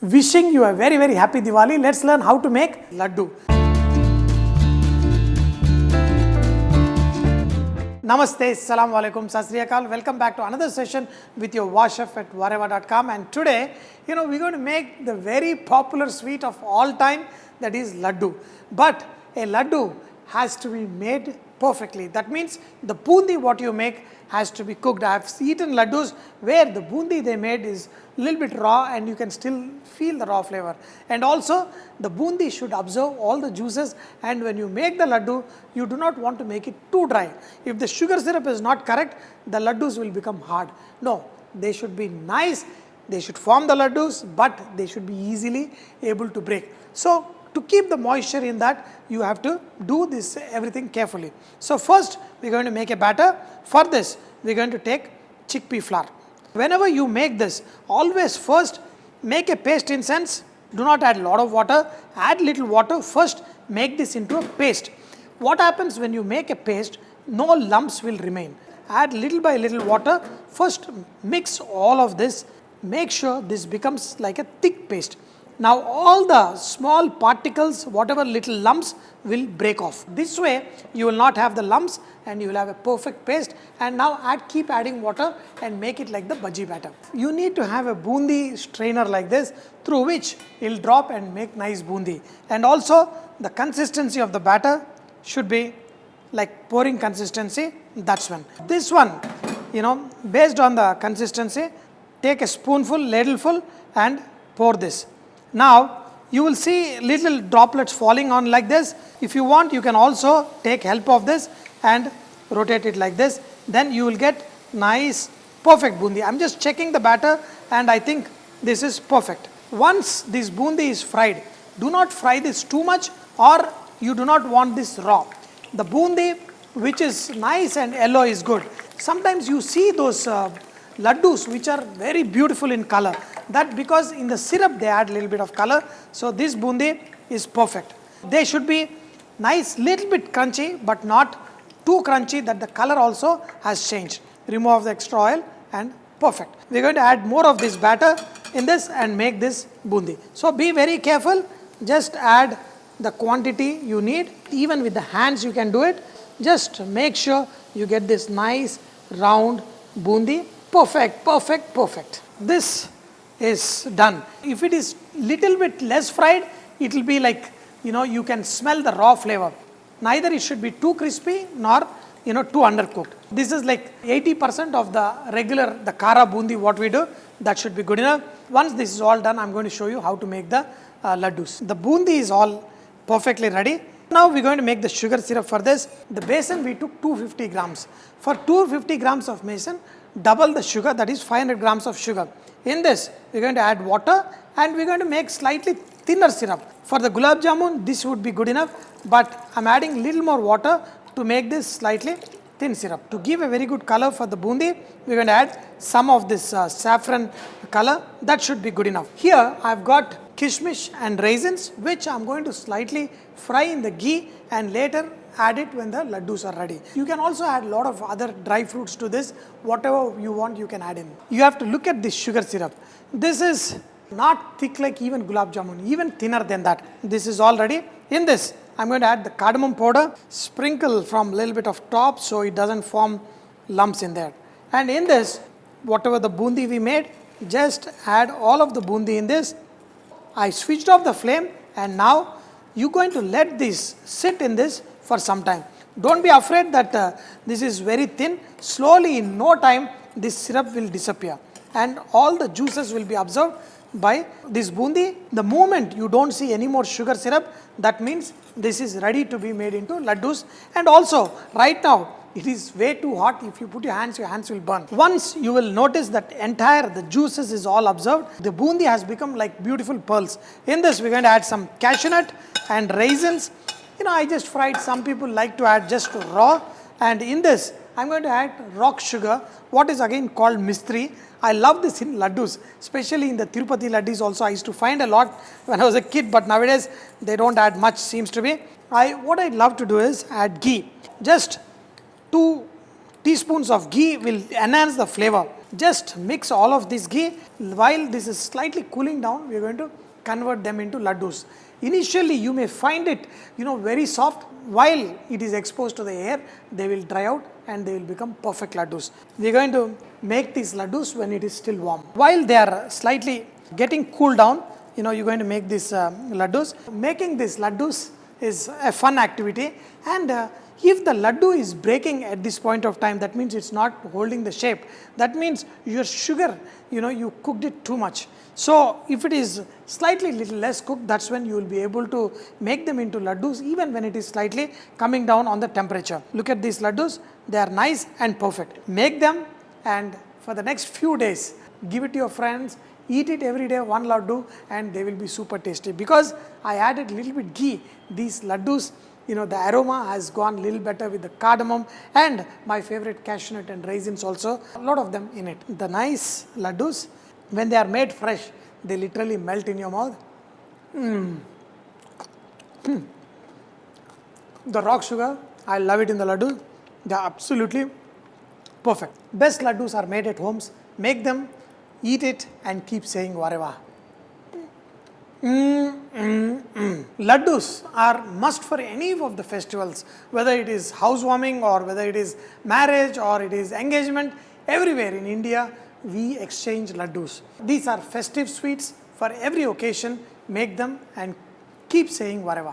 Wishing you a very happy Diwali. Let's learn how to make laddu. Namaste, Assalamu alaikum, Sat Sri Akal. Welcome back to another session with your Vahchef at whatever.com. And today, we're going to make the very popular sweet of all time, that is laddu. But a laddu has to be made perfectly. That means the boondi what you make has to be cooked. I have eaten laddus where the boondi they made is a little bit raw and you can still feel the raw flavor. And also the boondi should absorb all the juices, and when you make the laddu, you do not want to make it too dry. If the sugar syrup is not correct, the laddus will become hard. No, they should be nice, they should form the laddus, but they should be easily able to break. So to keep the moisture in that, you have to do this everything carefully. So first we are going to make a batter. For this we are going to take chickpea flour. Whenever you make this, always first make a paste in sense. Do not add a lot of water, add little water. First make this into a paste. What happens when you make a paste, no lumps will remain. Add little by little water. First mix all of this. Make sure this becomes like a thick paste. Now all the small particles, whatever little lumps will break off. This way you will not have the lumps and you will have a perfect paste. And now keep adding water and make it like the bajji batter. You need to have a boondi strainer like this through which it will drop and make nice boondi. And also the consistency of the batter should be like pouring consistency. That's one. This one, based on the consistency, take a spoonful, ladleful and pour this. Now you will see little droplets falling on like this. If you want, you can also take help of this and rotate it like this. Then you will get nice perfect boondi. I am just checking the batter and I think this is perfect. Once this boondi is fried, do not fry this too much or you do not want this raw. The boondi which is nice and yellow is good. Sometimes you see those laddus which are very beautiful in color. That because in the syrup they add a little bit of color. So this boondi is perfect. They should be nice, little bit crunchy but not too crunchy that the color also has changed. Remove the extra oil and perfect. We are going to add more of this batter in this and make this boondi. So be very careful. Just add the quantity you need. Even with the hands you can do it. Just make sure you get this nice round boondi. Perfect. This is done. If it is little bit less fried, it will be like, you can smell the raw flavor. Neither it should be too crispy nor, too undercooked. This is like 80% of the regular, the kara boondi what we do. That should be good enough. Once this is all done, I am going to show you how to make the laddus. The boondi is all perfectly ready. Now we are going to make the sugar syrup for this. The besan we took 250 grams. For 250 grams of besan, double the sugar, that is 500 grams of sugar. In this, we are going to add water and we are going to make slightly thinner syrup. For the gulab jamun, this would be good enough, but I am adding little more water to make this slightly thin syrup. To give a very good color for the boondi, we are going to add some of this saffron color. That should be good enough. Here, I have got kishmish and raisins, which I am going to slightly fry in the ghee and later add it when the laddus are ready. You can also add a lot of other dry fruits to this. Whatever you want, you can add in. You have to look at this sugar syrup. This is not thick like even gulab jamun, even thinner than that. This is all ready. In this, I am going to add the cardamom powder, sprinkle from a little bit of top so it doesn't form lumps in there. And in this, whatever the boondi we made, just add all of the boondi in this. I switched off the flame and now you are going to let this sit in this for some time. Don't be afraid that this is very thin. Slowly in no time this syrup will disappear and all the juices will be absorbed by this boondi. The moment you don't see any more sugar syrup, that means this is ready to be made into laddus. And also right now it is way too hot. If you put your hands will burn. Once you will notice that the juices is all absorbed, the boondi has become like beautiful pearls. In this we are going to add some cashew nut and raisins. I just fried. Some people like to add just raw. And in this, I am going to add rock sugar, what is again called mistri. I love this in laddus, especially in the Tirupati laddus also. I used to find a lot when I was a kid, but nowadays they don't add much, seems to be. What I love to do is add ghee. Just 2 teaspoons of ghee will enhance the flavor. Just mix all of this ghee. While this is slightly cooling down, we are going to convert them into laddus. Initially, you may find it, very soft. While it is exposed to the air, they will dry out and they will become perfect laddus. We are going to make these laddus when it is still warm. While they are slightly getting cooled down, you're going to make these laddus. Making these laddus is a fun activity, and if the laddu is breaking at this point of time, that means it's not holding the shape. That means your sugar, you cooked it too much. So if it is slightly little less cooked, that's when you will be able to make them into laddus even when it is slightly coming down on the temperature. Look at these laddus, they are nice and perfect. Make them, and for the next few days, give it to your friends, eat it every day, one laddu, and they will be super tasty. Because I added a little bit ghee, these laddus, the aroma has gone a little better with the cardamom and my favorite cashew nut and raisins also, a lot of them in it. The nice laddus, when they are made fresh, they literally melt in your mouth. The rock sugar, I love it in the laddu. They are absolutely perfect. Best laddus are made at homes. Make them, eat it, and keep saying vareva. Laddus are must for any of the festivals, whether it is housewarming or whether it is marriage or it is engagement. Everywhere in India, we exchange laddus. These are festive sweets for every occasion. Make them and keep saying vareva.